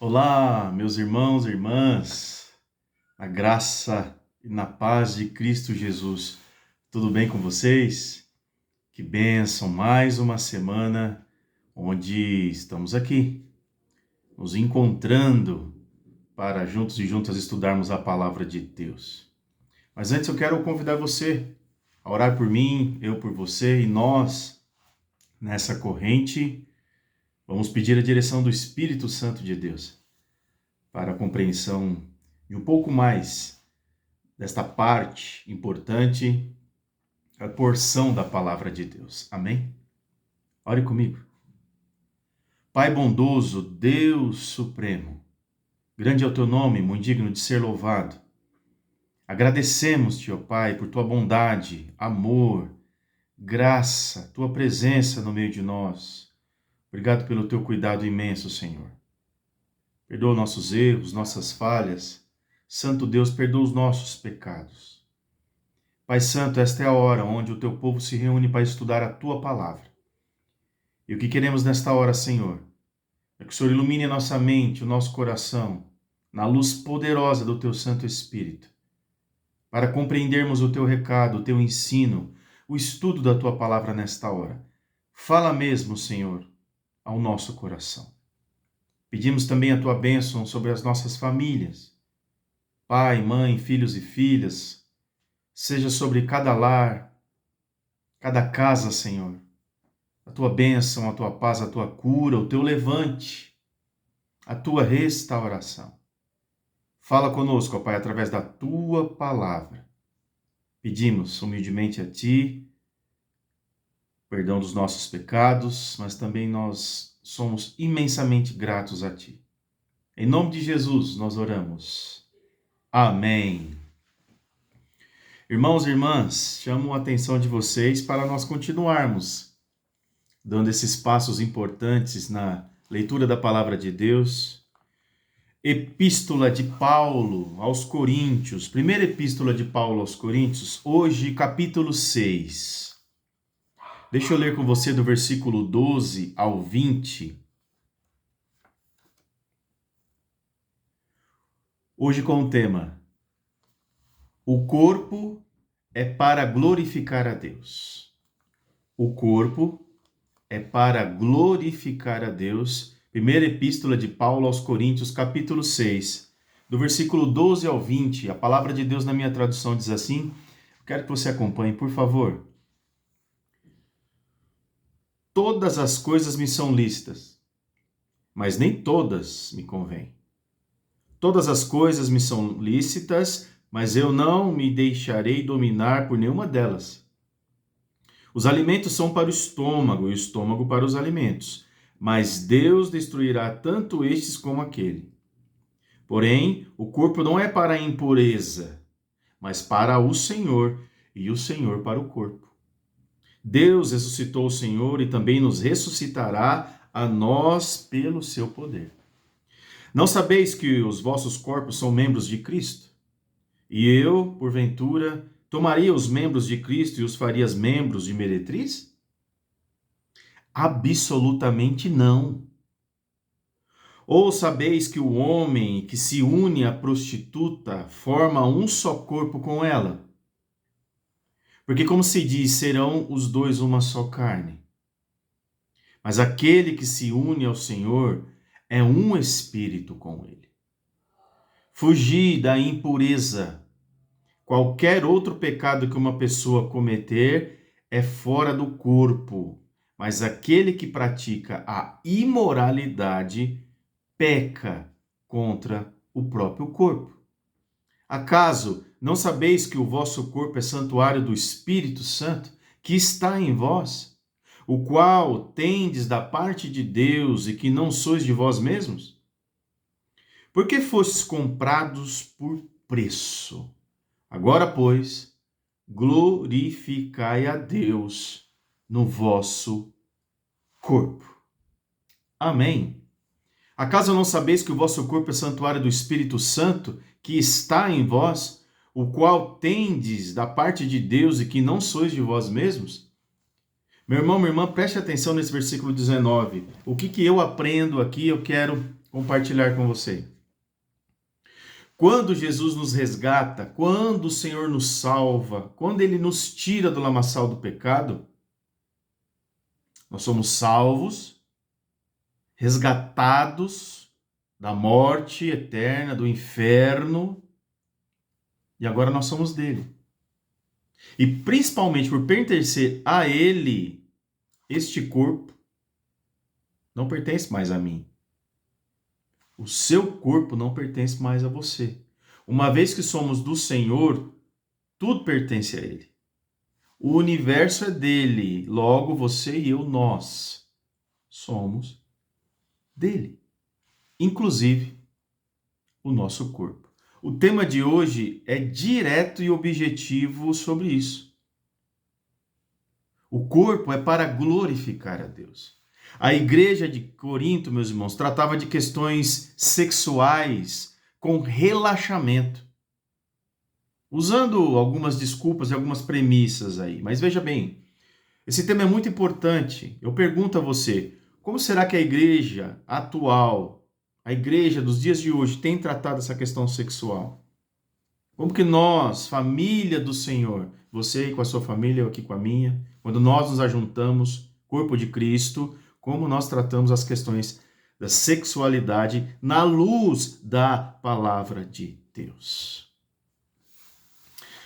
Olá, meus irmãos e irmãs, na graça e na paz de Cristo Jesus. Tudo bem com vocês? Que bênção, mais uma semana onde estamos aqui, nos encontrando para juntos e juntas estudarmos a palavra de Deus. Mas antes eu quero convidar você a orar por mim, eu por você e nós, nessa corrente, vamos pedir a direção do Espírito Santo de Deus para a compreensão de um pouco mais desta parte importante, a porção da palavra de Deus. Amém? Ore comigo. Pai bondoso, Deus supremo, grande é o teu nome, muito digno de ser louvado. Agradecemos-te, ó Pai, por tua bondade, amor, graça, tua presença no meio de nós. Obrigado pelo teu cuidado imenso, Senhor. Perdoa nossos erros, nossas falhas. Santo Deus, perdoa os nossos pecados. Pai Santo, esta é a hora onde o teu povo se reúne para estudar a tua palavra. E o que queremos nesta hora, Senhor, é que o Senhor ilumine a nossa mente, o nosso coração, na luz poderosa do teu Santo Espírito, para compreendermos o teu recado, o teu ensino, o estudo da tua palavra nesta hora. Fala mesmo, Senhor, ao nosso coração. Pedimos também a tua bênção sobre as nossas famílias, pai, mãe, filhos e filhas, seja sobre cada lar, cada casa, Senhor. A tua bênção, a tua paz, a tua cura, o teu levante, a tua restauração. Fala conosco, ó Pai, através da tua palavra. Pedimos humildemente a ti, perdão dos nossos pecados, mas também nós somos imensamente gratos a ti. Em nome de Jesus nós oramos. Amém. Irmãos e irmãs, chamo a atenção de vocês para nós continuarmos dando esses passos importantes na leitura da palavra de Deus. Epístola de Paulo aos Coríntios, primeira epístola de Paulo aos Coríntios, hoje capítulo 6. Deixa eu ler com você do versículo 12 ao 20. Hoje com o tema: o corpo é para glorificar a Deus. O corpo é para glorificar a Deus. Primeira epístola de Paulo aos Coríntios, capítulo 6, do versículo 12 ao 20. A palavra de Deus na minha tradução diz assim, quero que você acompanhe, por favor. Todas as coisas me são lícitas, mas nem todas me convêm. Todas as coisas me são lícitas, mas eu não me deixarei dominar por nenhuma delas. Os alimentos são para o estômago e o estômago para os alimentos, mas Deus destruirá tanto estes como aquele. Porém, o corpo não é para a impureza, mas para o Senhor, e o Senhor para o corpo. Deus ressuscitou o Senhor e também nos ressuscitará a nós pelo seu poder. Não sabeis que os vossos corpos são membros de Cristo? E eu, porventura, tomaria os membros de Cristo e os faria membros de meretriz? Absolutamente não. Ou sabeis que o homem que se une à prostituta forma um só corpo com ela? Porque, como se diz, serão os dois uma só carne. Mas aquele que se une ao Senhor é um espírito com ele. Fugi da impureza. Qualquer outro pecado que uma pessoa cometer é fora do corpo, mas aquele que pratica a imoralidade peca contra o próprio corpo. Acaso não sabeis que o vosso corpo é santuário do Espírito Santo, que está em vós, o qual tendes da parte de Deus e que não sois de vós mesmos? Porque fostes comprados por preço. Agora, pois, glorificai a Deus no vosso corpo. Amém. Acaso não sabeis que o vosso corpo é santuário do Espírito Santo, que está em vós, o qual tendes da parte de Deus e que não sois de vós mesmos? Meu irmão, minha irmã, preste atenção nesse versículo 19. O que eu aprendo aqui, eu quero compartilhar com você. Quando Jesus nos resgata, quando o Senhor nos salva, quando Ele nos tira do lamaçal do pecado, nós somos salvos, resgatados da morte eterna, do inferno, e agora nós somos dele. E principalmente por pertencer a Ele, este corpo não pertence mais a mim. O seu corpo não pertence mais a você. Uma vez que somos do Senhor, tudo pertence a Ele. O universo é dele, logo você e eu, nós somos dele. Inclusive o nosso corpo. O tema de hoje é direto e objetivo sobre isso. O corpo é para glorificar a Deus. A igreja de Corinto, meus irmãos, tratava de questões sexuais com relaxamento, usando algumas desculpas e algumas premissas aí. Mas veja bem, esse tema é muito importante. Eu pergunto a você, como será que a igreja atual, a igreja dos dias de hoje, tem tratado essa questão sexual? Como que nós, família do Senhor, você com a sua família, eu aqui com a minha, quando nós nos ajuntamos, corpo de Cristo, como nós tratamos as questões da sexualidade na luz da palavra de Deus?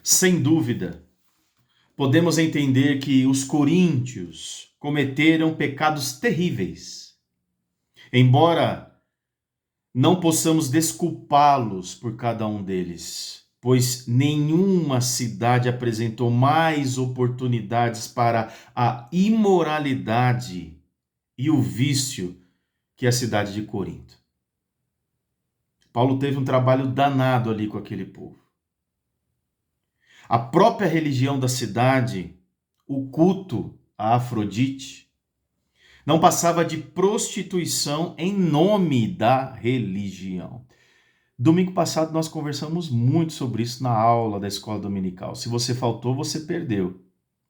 Sem dúvida, podemos entender que os coríntios cometeram pecados terríveis. Embora não possamos desculpá-los por cada um deles, pois nenhuma cidade apresentou mais oportunidades para a imoralidade e o vício que a cidade de Corinto. Paulo teve um trabalho danado ali com aquele povo. A própria religião da cidade, o culto a Afrodite, não passava de prostituição em nome da religião. Domingo passado nós conversamos muito sobre isso na aula da escola dominical. Se você faltou, você perdeu.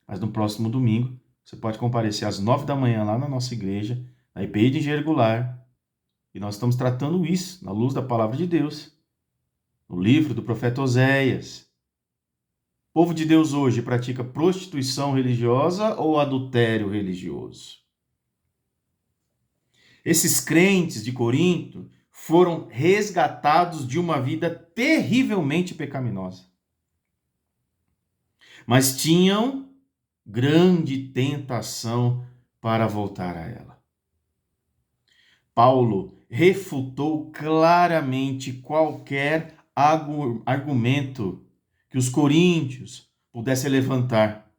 Mas no próximo domingo, você pode comparecer às 9 da manhã lá na nossa igreja, na IPI de Engenheiro Goulart. E nós estamos tratando isso na luz da palavra de Deus, no livro do profeta Oséias. O povo de Deus hoje pratica prostituição religiosa ou adultério religioso? Esses crentes de Corinto foram resgatados de uma vida terrivelmente pecaminosa. Mas tinham grande tentação para voltar a ela. Paulo refutou claramente qualquer argumento que os coríntios pudessem levantar,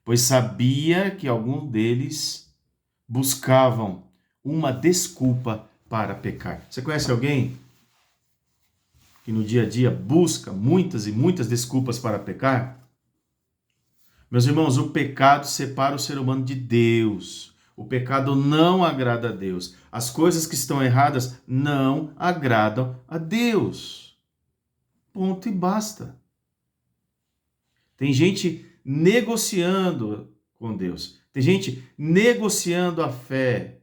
pois sabia que alguns deles buscavam uma desculpa para pecar. Você conhece alguém que no dia a dia busca muitas e muitas desculpas para pecar? Meus irmãos, o pecado separa o ser humano de Deus. O pecado não agrada a Deus. As coisas que estão erradas não agradam a Deus. Ponto e basta. Tem gente negociando com Deus. Tem gente negociando a fé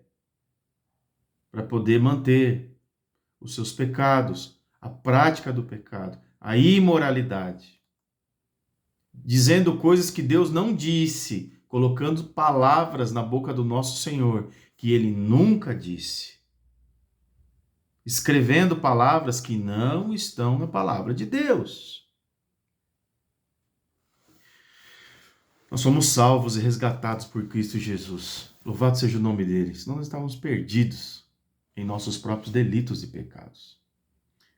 para poder manter os seus pecados, a prática do pecado, a imoralidade. Dizendo coisas que Deus não disse, colocando palavras na boca do nosso Senhor que Ele nunca disse. Escrevendo palavras que não estão na palavra de Deus. Nós somos salvos e resgatados por Cristo Jesus. Louvado seja o nome dele. Senão nós estávamos perdidos em nossos próprios delitos e pecados.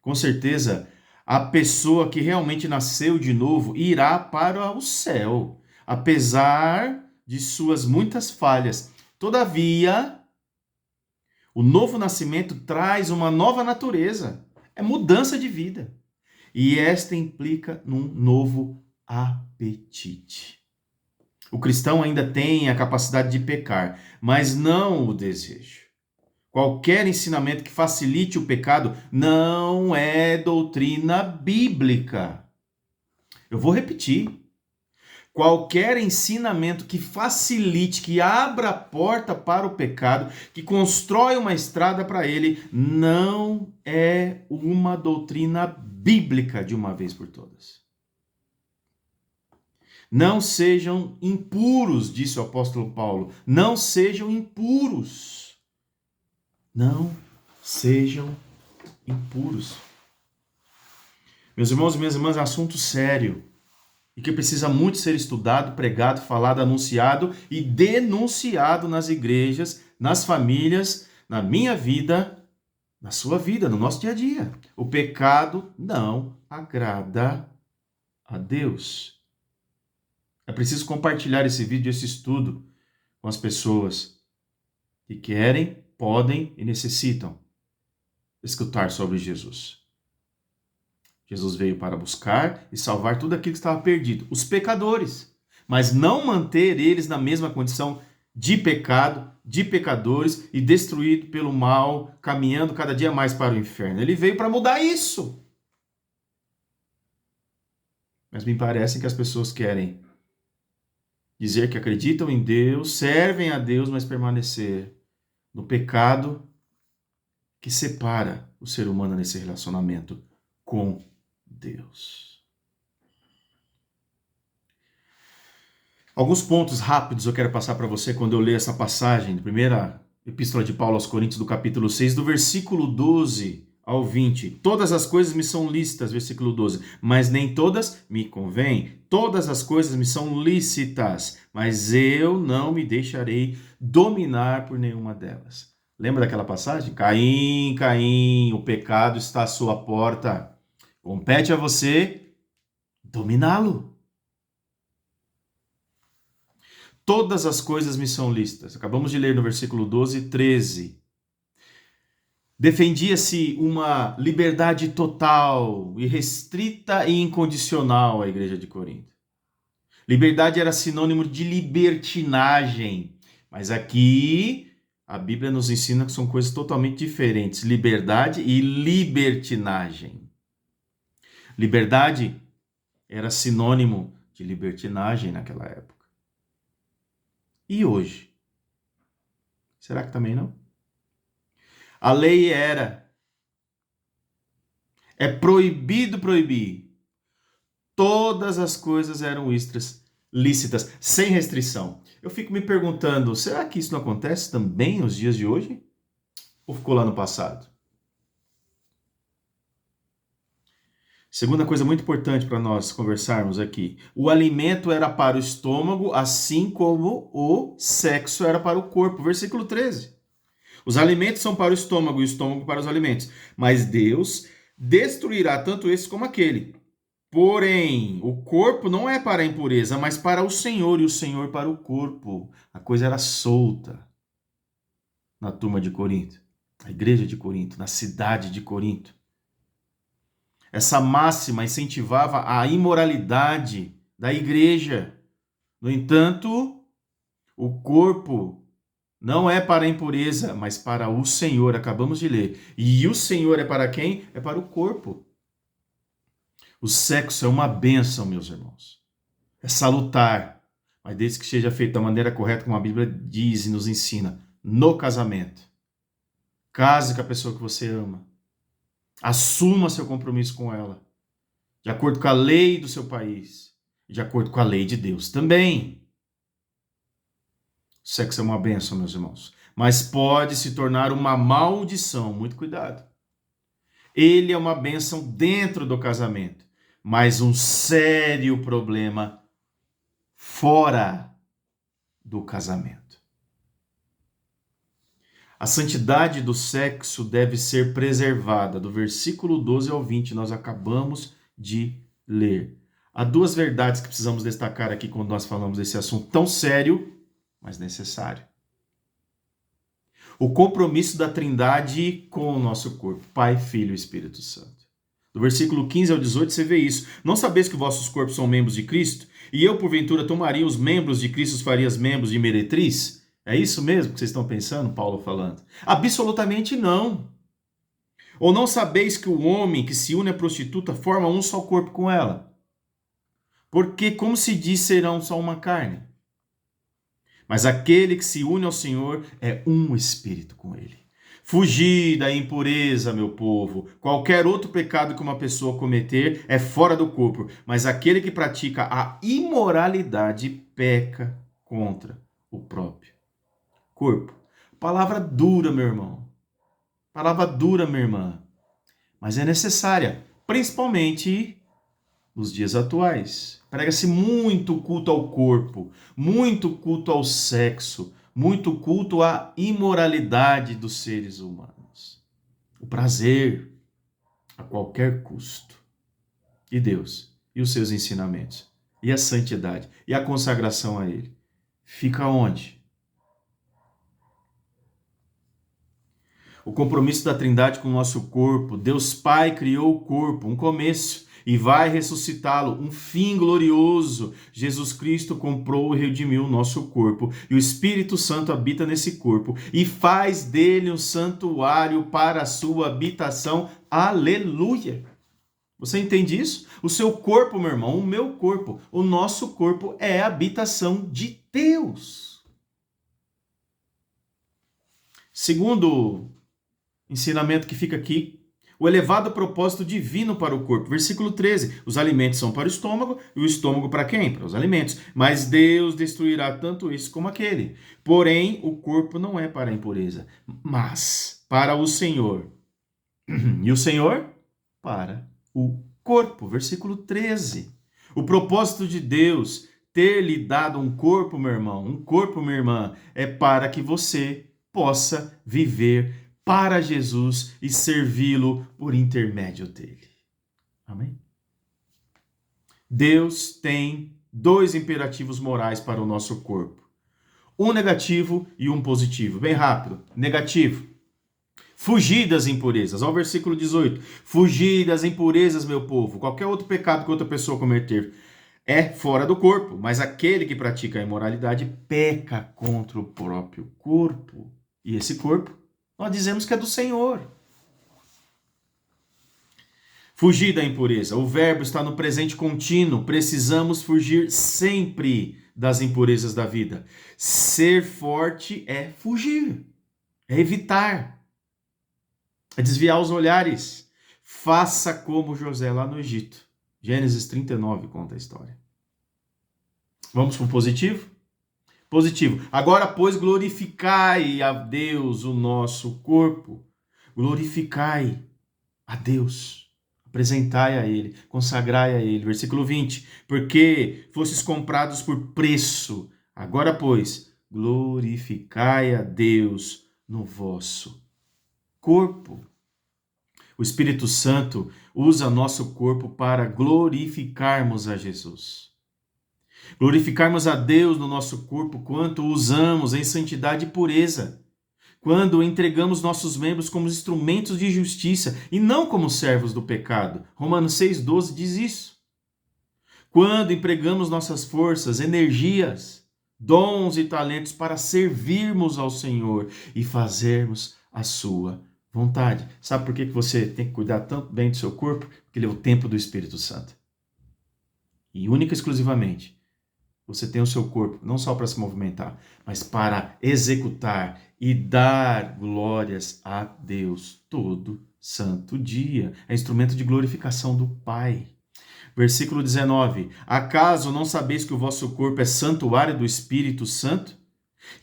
Com certeza, a pessoa que realmente nasceu de novo irá para o céu, apesar de suas muitas falhas. Todavia, o novo nascimento traz uma nova natureza, é mudança de vida. E esta implica num novo apetite. O cristão ainda tem a capacidade de pecar, mas não o desejo. Qualquer ensinamento que facilite o pecado não é doutrina bíblica. Eu vou repetir. Qualquer ensinamento que facilite, que abra a porta para o pecado, que constrói uma estrada para ele, não é uma doutrina bíblica de uma vez por todas. Não sejam impuros, disse o apóstolo Paulo. Não sejam impuros. Não sejam impuros. Meus irmãos e minhas irmãs, é um assunto sério e que precisa muito ser estudado, pregado, falado, anunciado e denunciado nas igrejas, nas famílias, na minha vida, na sua vida, no nosso dia a dia. O pecado não agrada a Deus. É preciso compartilhar esse vídeo, esse estudo com as pessoas que querem, podem e necessitam escutar sobre Jesus. Jesus veio para buscar e salvar tudo aquilo que estava perdido, os pecadores, mas não manter eles na mesma condição de pecado, de pecadores e destruído pelo mal, caminhando cada dia mais para o inferno. Ele veio para mudar isso. Mas me parece que as pessoas querem dizer que acreditam em Deus, servem a Deus, mas permanecer no pecado que separa o ser humano nesse relacionamento com Deus. Alguns pontos rápidos eu quero passar para você quando eu ler essa passagem, primeira epístola de Paulo aos Coríntios, do capítulo 6, do versículo 12 ao 20. Todas as coisas me são lícitas, versículo 12, mas nem todas me convêm. Todas as coisas me são lícitas, mas eu não me deixarei dominar por nenhuma delas. Lembra daquela passagem? Caim, Caim, o pecado está à sua porta. Compete a você dominá-lo. Todas as coisas me são lícitas. Acabamos de ler no versículo 12 e 13. Defendia-se uma liberdade total, irrestrita e incondicional à igreja de Corinto. Liberdade era sinônimo de libertinagem. Mas aqui a Bíblia nos ensina que são coisas totalmente diferentes. Liberdade e libertinagem. Liberdade era sinônimo de libertinagem naquela época. E hoje? Será que também não? A lei é proibido proibir. Todas as coisas eram lícitas, sem restrição. Eu fico me perguntando, será que isso não acontece também nos dias de hoje? Ou ficou lá no passado? Segunda coisa muito importante para nós conversarmos aqui. O alimento era para o estômago, assim como o sexo era para o corpo. Versículo 13. Os alimentos são para o estômago e o estômago para os alimentos. Mas Deus destruirá tanto esse como aquele. Porém, o corpo não é para a impureza, mas para o Senhor, e o Senhor para o corpo. A coisa era solta na turma de Corinto, na igreja de Corinto, na cidade de Corinto. Essa máxima incentivava a imoralidade da igreja. No entanto, o corpo não é para a impureza, mas para o Senhor. Acabamos de ler. E o Senhor é para quem? É para o corpo. O sexo é uma bênção, meus irmãos. É salutar, mas desde que seja feito da maneira correta, como a Bíblia diz e nos ensina, no casamento. Case com a pessoa que você ama. Assuma seu compromisso com ela, de acordo com a lei do seu país, de acordo com a lei de Deus também. O sexo é uma bênção, meus irmãos, mas pode se tornar uma maldição. Muito cuidado. Ele é uma bênção dentro do casamento, mas um sério problema fora do casamento. A santidade do sexo deve ser preservada. Do versículo 12 ao 20, nós acabamos de ler. Há duas verdades que precisamos destacar aqui quando nós falamos desse assunto tão sério, mas necessário. O compromisso da Trindade com o nosso corpo, Pai, Filho e Espírito Santo. Do versículo 15 ao 18 você vê isso. Não sabeis que vossos corpos são membros de Cristo? E eu, porventura, tomaria os membros de Cristo e os faria membros de meretriz? É isso mesmo que vocês estão pensando, Paulo falando? Absolutamente não. Ou não sabeis que o homem que se une à prostituta forma um só corpo com ela? porque, como se diz, serão só uma carne. Mas aquele que se une ao Senhor é um espírito com ele. Fugir da impureza, meu povo. Qualquer outro pecado que uma pessoa cometer é fora do corpo, mas aquele que pratica a imoralidade peca contra o próprio corpo. Palavra dura, meu irmão. Palavra dura, minha irmã. Mas é necessária, principalmente nos dias atuais. Prega-se muito culto ao corpo, muito culto ao sexo, muito culto à imoralidade dos seres humanos. O prazer a qualquer custo. E Deus, e os seus ensinamentos, e a santidade, e a consagração a Ele. Fica onde? O compromisso da Trindade com o nosso corpo. Deus Pai criou o corpo, um começo, e vai ressuscitá-lo, um fim glorioso. Jesus Cristo comprou e redimiu o nosso corpo, e o Espírito Santo habita nesse corpo, e faz dele um santuário para a sua habitação. Aleluia! Você entende isso? O seu corpo, meu irmão, o meu corpo, o nosso corpo é a habitação de Deus. Segundo ensinamento que fica aqui, o elevado propósito divino para o corpo. Versículo 13, os alimentos são para o estômago, e o estômago para quem? Para os alimentos. Mas Deus destruirá tanto esse como aquele. Porém, o corpo não é para a impureza, mas para o Senhor. E o Senhor? Para o corpo. Versículo 13. O propósito de Deus ter lhe dado um corpo, meu irmão, um corpo, minha irmã, é para que você possa viver para Jesus e servi-lo por intermédio dele. Amém? Deus tem dois imperativos morais para o nosso corpo. Um negativo e um positivo. Bem rápido. Negativo. Fugir das impurezas. Olha o versículo 18. Fugir das impurezas, meu povo. Qualquer outro pecado que outra pessoa cometer é fora do corpo, mas aquele que pratica a imoralidade peca contra o próprio corpo. E esse corpo, nós dizemos que é do Senhor. Fugir da impureza. O verbo está no presente contínuo. Precisamos fugir sempre das impurezas da vida. Ser forte é fugir, é evitar, é desviar os olhares. Faça como José lá no Egito. Gênesis 39 conta a história. Vamos para o positivo? Positivo. Agora, pois, glorificai a Deus o nosso corpo. Glorificai a Deus. Apresentai a Ele, consagrai a Ele. Versículo 20. Porque fostes comprados por preço. Agora, pois, glorificai a Deus no vosso corpo. O Espírito Santo usa nosso corpo para glorificarmos a Jesus. Glorificarmos a Deus no nosso corpo quanto o usamos em santidade e pureza. Quando entregamos nossos membros como instrumentos de justiça e não como servos do pecado. Romanos 6,12 diz isso. Quando empregamos nossas forças, energias, dons e talentos para servirmos ao Senhor e fazermos a sua vontade. Sabe por que você tem que cuidar tanto bem do seu corpo? Porque ele é o templo do Espírito Santo. E única e exclusivamente, você tem o seu corpo, não só para se movimentar, mas para executar e dar glórias a Deus todo santo dia. É instrumento de glorificação do Pai. Versículo 19. Acaso não sabeis que o vosso corpo é santuário do Espírito Santo,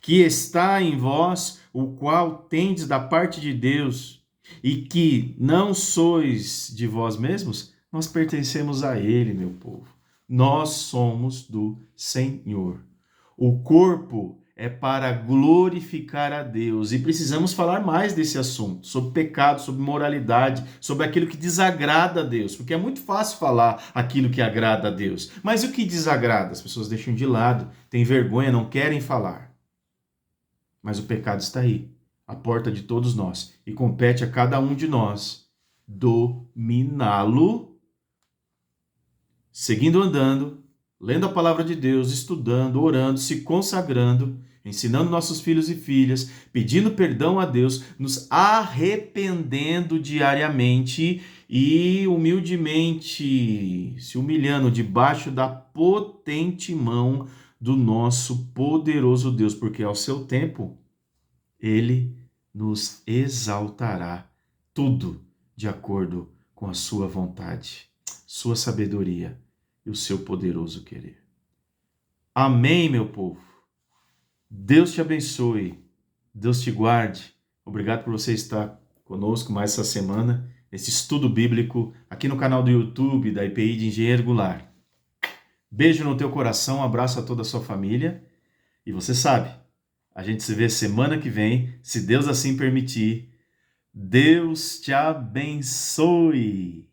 que está em vós, o qual tendes da parte de Deus, e que não sois de vós mesmos? Nós pertencemos a Ele, meu povo. Nós somos do Senhor. O corpo é para glorificar a Deus. E precisamos falar mais desse assunto, sobre pecado, sobre moralidade, sobre aquilo que desagrada a Deus. Porque é muito fácil falar aquilo que agrada a Deus. Mas o que desagrada? As pessoas deixam de lado, têm vergonha, não querem falar. Mas o pecado está aí, à porta de todos nós. E compete a cada um de nós dominá-lo, seguindo andando, lendo a palavra de Deus, estudando, orando, se consagrando ensinando nossos filhos e filhas, pedindo perdão a Deus, nos arrependendo diariamente e humildemente se humilhando debaixo da potente mão do nosso poderoso Deus, porque ao seu tempo Ele nos exaltará, tudo de acordo com a sua vontade, sua sabedoria e o seu poderoso querer. Amém, meu povo. Deus te abençoe, Deus te guarde. Obrigado por você estar conosco mais essa semana, nesse estudo bíblico, aqui no canal do YouTube da IPI de Engenheiro Goulart. Beijo no teu coração, um abraço a toda a sua família. E você sabe, a gente se vê semana que vem, se Deus assim permitir. Deus te abençoe!